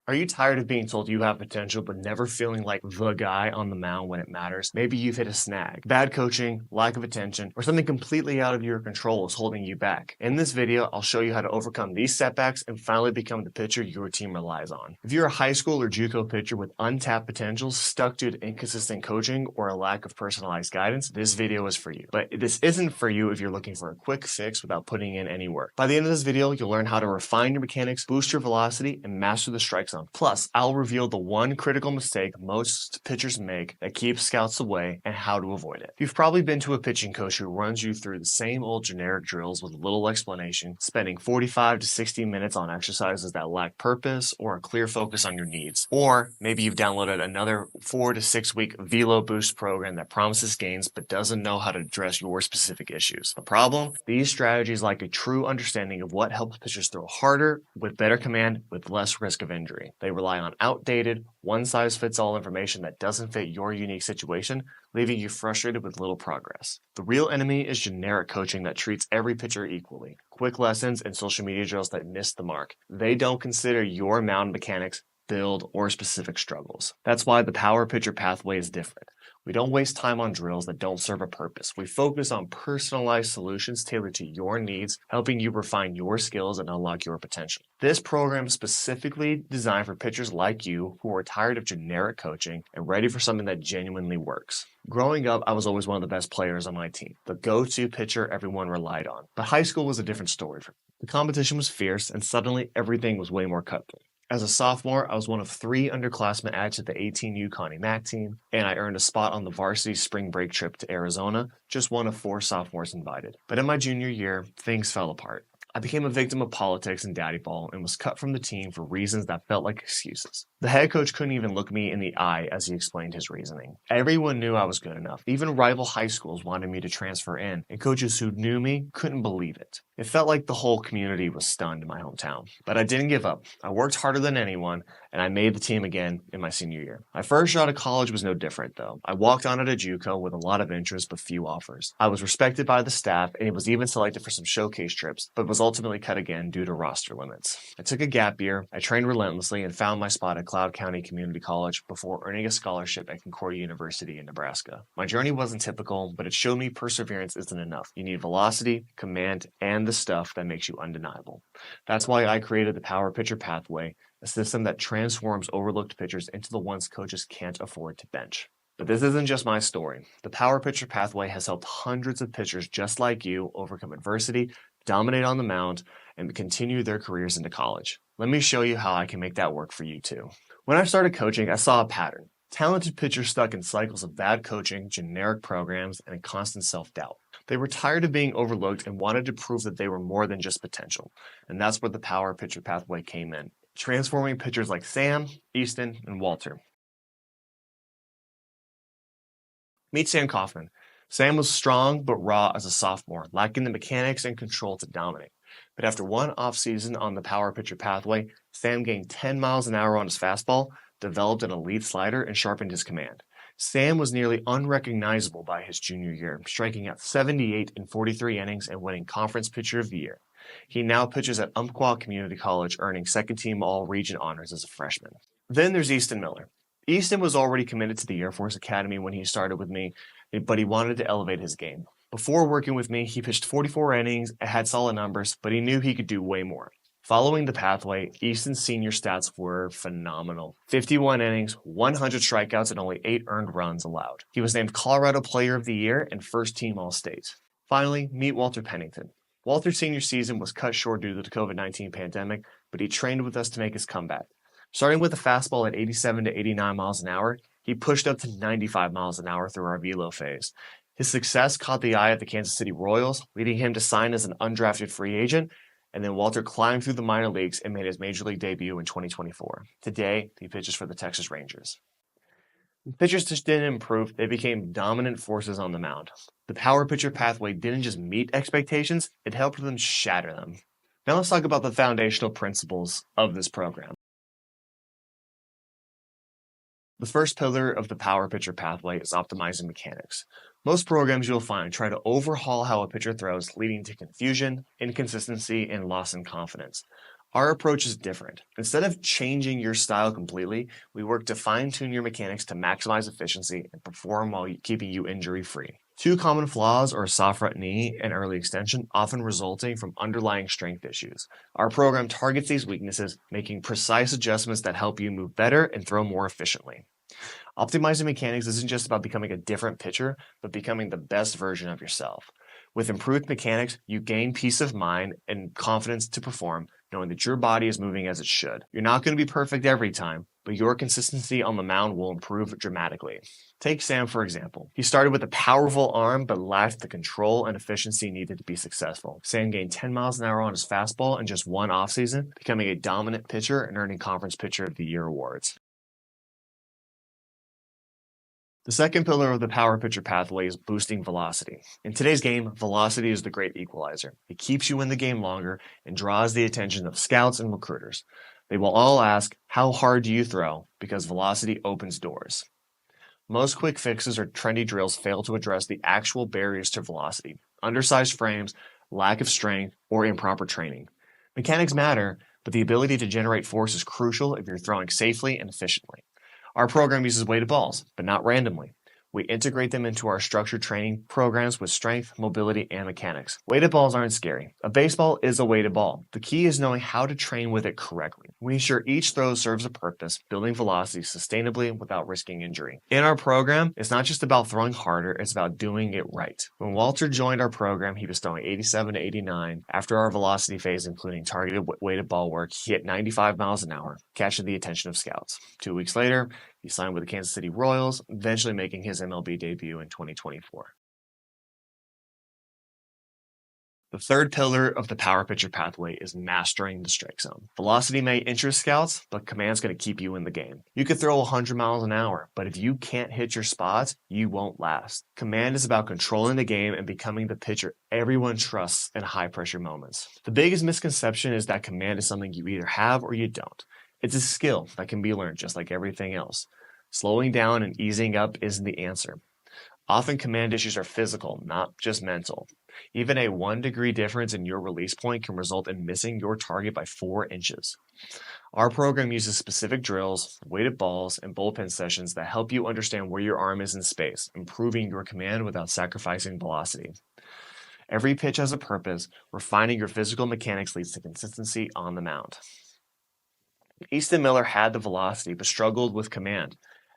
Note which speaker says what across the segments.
Speaker 1: Are you tired of being told you have potential but never feeling like the guy on the mound when it matters? Maybe you've hit a snag. Bad coaching, lack of attention, or something completely out of your control is holding you back. In this video, I'll show you how to overcome these setbacks and finally become the pitcher your team relies on. If you're a high school or JUCO pitcher with untapped potential, stuck due to inconsistent coaching or a lack of personalized guidance, this video is for you. But this isn't for you if you're looking for a quick fix without putting in any work. By the end of this video, you'll learn how to refine your mechanics, boost your velocity, and master the strike zone. Plus, I'll reveal the one critical mistake most pitchers make that keeps scouts away and how to avoid it. You've probably been to a pitching coach who runs you through the same old generic drills with little explanation, spending 45 to 60 minutes on exercises that lack purpose or a clear focus on your needs. Or maybe you've downloaded another 4 to 6 week Velo Boost program that promises gains but doesn't know how to address your specific issues. The problem? These strategies lack a true understanding of what helps pitchers throw harder, with better command, with less risk of injury. They rely on outdated, one-size-fits-all information that doesn't fit your unique situation, leaving you frustrated with little progress. The real enemy is generic coaching that treats every pitcher equally. Quick lessons and social media drills that miss the mark. They don't consider your mound mechanics, build, or specific struggles. That's why the power pitcher pathway is different. We don't waste time on drills that don't serve a purpose. We focus on personalized solutions tailored to your needs, helping you refine your skills and unlock your potential. This program is specifically designed for pitchers like you who are tired of generic coaching and ready for something that genuinely works. Growing up, I was always one of the best players on my team, the go-to pitcher everyone relied on. But high school was a different story for me. The competition was fierce, and suddenly everything was way more cutthroat. As a sophomore, I was one of 3 underclassmen added to the 18U Connie Mack team, and I earned a spot on the varsity spring break trip to Arizona, just one of 4 sophomores invited. But in my junior year, things fell apart. I became a victim of politics and daddy ball and was cut from the team for reasons that felt like excuses. The head coach couldn't even look me in the eye as he explained his reasoning. Everyone knew I was good enough. Even rival high schools wanted me to transfer in, and coaches who knew me couldn't believe it. It felt like the whole community was stunned in my hometown. But I didn't give up. I worked harder than anyone, and I made the team again in my senior year. My first shot at college was no different, though. I walked on at a JUCO with a lot of interest but few offers. I was respected by the staff, and was even selected for some showcase trips, but was ultimately cut again due to roster limits. I took a gap year, I trained relentlessly, and found my spot at Cloud County Community College before earning a scholarship at Concordia University in Nebraska. My journey wasn't typical, but it showed me perseverance isn't enough. You need velocity, command, and the stuff that makes you undeniable. That's why I created the Power Pitcher Pathway, a system that transforms overlooked pitchers into the ones coaches can't afford to bench. But this isn't just my story. The Power Pitcher Pathway has helped hundreds of pitchers just like you overcome adversity, dominate on the mound, and continue their careers into college. Let me show you how I can make that work for you too. When I started coaching, I saw a pattern. Talented pitchers stuck in cycles of bad coaching, generic programs, and constant self-doubt. They were tired of being overlooked and wanted to prove that they were more than just potential. And that's where the Power Pitcher Pathway came in, transforming pitchers like Sam, Easton, and Walter. Meet Sam Kaufman. Sam was strong but raw as a sophomore, lacking the mechanics and control to dominate. But after one offseason on the Power Pitcher Pathway, Sam gained 10 miles an hour on his fastball, developed an elite slider, and sharpened his command. Sam was nearly unrecognizable by his junior year, striking out 78 in 43 innings and winning Conference Pitcher of the Year. He now pitches at Umpqua Community College, earning second-team All-Region honors as a freshman. Then there's Easton Miller. Easton was already committed to the Air Force Academy when he started with me, but he wanted to elevate his game. Before working with me, he pitched 44 innings and had solid numbers, but he knew he could do way more. Following the pathway, Easton's senior stats were phenomenal. 51 innings, 100 strikeouts, and only 8 earned runs allowed. He was named Colorado Player of the Year and first-team All-State. Finally, meet Walter Pennington. Walter's senior season was cut short due to the COVID-19 pandemic, but he trained with us to make his comeback. Starting with a fastball at 87 to 89 miles an hour, he pushed up to 95 miles an hour through our velo phase. His success caught the eye of the Kansas City Royals, leading him to sign as an undrafted free agent, and then Walter climbed through the minor leagues and made his major league debut in 2024. Today, he pitches for the Texas Rangers. Pitchers just didn't improve, they became dominant forces on the mound. The Power Pitcher Pathway didn't just meet expectations, it helped them shatter them. Now let's talk about the foundational principles of this program. The first pillar of the Power Pitcher Pathway is optimizing mechanics. Most programs you'll find try to overhaul how a pitcher throws, leading to confusion, inconsistency, and loss in confidence. Our approach is different. Instead of changing your style completely, we work to fine-tune your mechanics to maximize efficiency and perform while keeping you injury-free. Two common flaws are a soft front knee and early extension, often resulting from underlying strength issues. Our program targets these weaknesses, making precise adjustments that help you move better and throw more efficiently. Optimizing mechanics isn't just about becoming a different pitcher, but becoming the best version of yourself. With improved mechanics, you gain peace of mind and confidence to perform, knowing that your body is moving as it should. You're not going to be perfect every time, but your consistency on the mound will improve dramatically. Take Sam, for example. He started with a powerful arm, but lacked the control and efficiency needed to be successful. Sam gained 10 miles an hour on his fastball in just one offseason, becoming a dominant pitcher and earning Conference Pitcher of the Year awards. The second pillar of the power pitcher pathway is boosting velocity. In today's game, velocity is the great equalizer. It keeps you in the game longer and draws the attention of scouts and recruiters. They will all ask, how hard do you throw? Because velocity opens doors. Most quick fixes or trendy drills fail to address the actual barriers to velocity: undersized frames, lack of strength, or improper training. Mechanics matter, but the ability to generate force is crucial if you're throwing safely and efficiently. Our program uses weighted balls, but not randomly. We integrate them into our structured training programs with strength, mobility, and mechanics. Weighted balls aren't scary. A baseball is a weighted ball. The key is knowing how to train with it correctly. We ensure each throw serves a purpose, building velocity sustainably without risking injury. In our program, it's not just about throwing harder, it's about doing it right. When Walter joined our program, he was throwing 87 to 89. After our velocity phase, including targeted weighted ball work, he hit 95 miles an hour, catching the attention of scouts. 2 weeks later, he signed with the Kansas City Royals, eventually making his MLB debut in 2024. The third pillar of the power pitcher pathway is mastering the strike zone. Velocity may interest scouts, but command's going to keep you in the game. You could throw 100 miles an hour, but if you can't hit your spots, you won't last. Command is about controlling the game and becoming the pitcher everyone trusts in high-pressure moments. The biggest misconception is that command is something you either have or you don't. It's a skill that can be learned just like everything else. Slowing down and easing up isn't the answer. Often command issues are physical, not just mental. Even a 1-degree difference in your release point can result in missing your target by 4 inches. Our program uses specific drills, weighted balls, and bullpen sessions that help you understand where your arm is in space, improving your command without sacrificing velocity. Every pitch has a purpose. Refining your physical mechanics leads to consistency on the mound. Easton Miller had the velocity but struggled with command.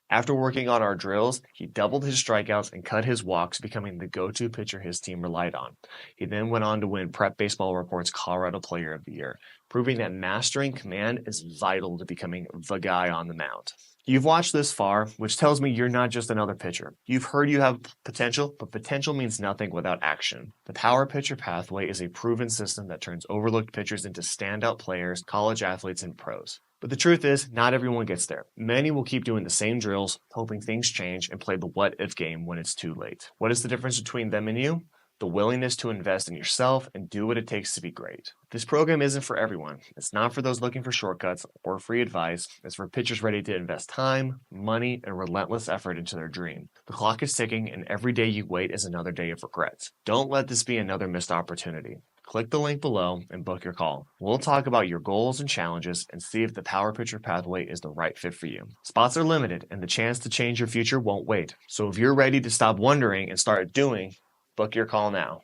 Speaker 1: After working on our drills, he doubled his strikeouts and cut his walks, becoming the go-to pitcher his team relied on. He then went on to win Prep Baseball Report's Colorado Player of the Year, proving that mastering command is vital to becoming the guy on the mound. You've watched this far, which tells me you're not just another pitcher. You've heard you have potential, but potential means nothing without action. The power pitcher pathway is a proven system that turns overlooked pitchers into standout players, college athletes, and pros. But the truth is, not everyone gets there. Many will keep doing the same drills, hoping things change, and play the what-if game when it's too late. What is the difference between them and you? The willingness to invest in yourself and do what it takes to be great. This program isn't for everyone. It's not for those looking for shortcuts or free advice. It's for pitchers ready to invest time, money, and relentless effort into their dream. The clock is ticking, and every day you wait is another day of regrets. Don't let this be another missed opportunity. Click the link below and book your call. We'll talk about your goals and challenges and see if the power pitcher pathway is the right fit for you. Spots are limited, and the chance to change your future won't wait. So if you're ready to stop wondering and start doing, book your call now.